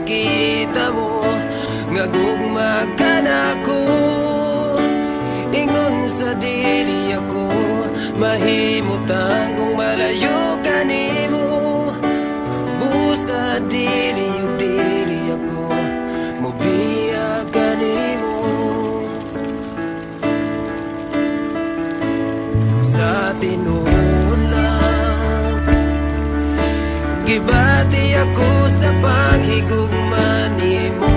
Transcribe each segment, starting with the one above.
ipakita mo nga gugma ka nako. Ingon sa dili ako mahimutang kung malayo ka nimo. Busa dili ako mobiya ka nimo. Sa tinuod lang gibati ako sa paghigugma nimo.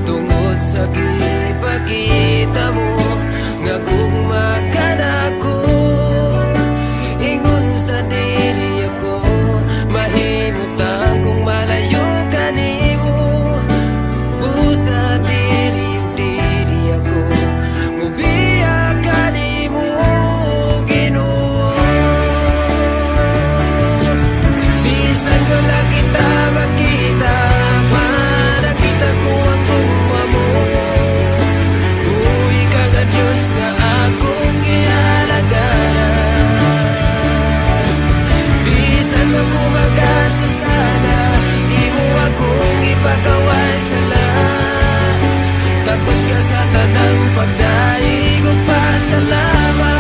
Tungod sa gipakita mo nga gugma ka nako. Ingon sa dili ako mahimutang kung malayo ka nimo. Busa dili ako mobiya ka nimo, Ginoo. Bisan wala kita makita, nakita ko ang gugma mo. Uy kang Diyos nga akong ihalagaran. Bisan ako makasasala, di mo akong ipakawasala. Tapos ka sa tanang pagdaig o pasalamat.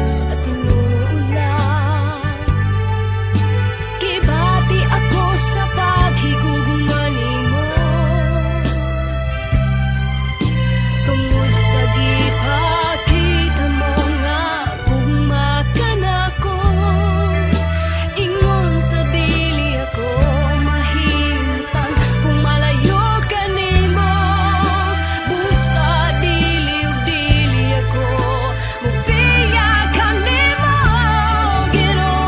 Sa tinuod lang gibati ako sa paghigugma nimo. Tungod sa gipakita mo nga gugma ka nako. Ingon sa dili ako mahimutang kung malayo ka nimo. Busa dili ako mobiya ka nimo, Ginoo.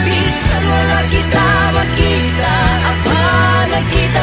Bisan wala kita makita, apa nakita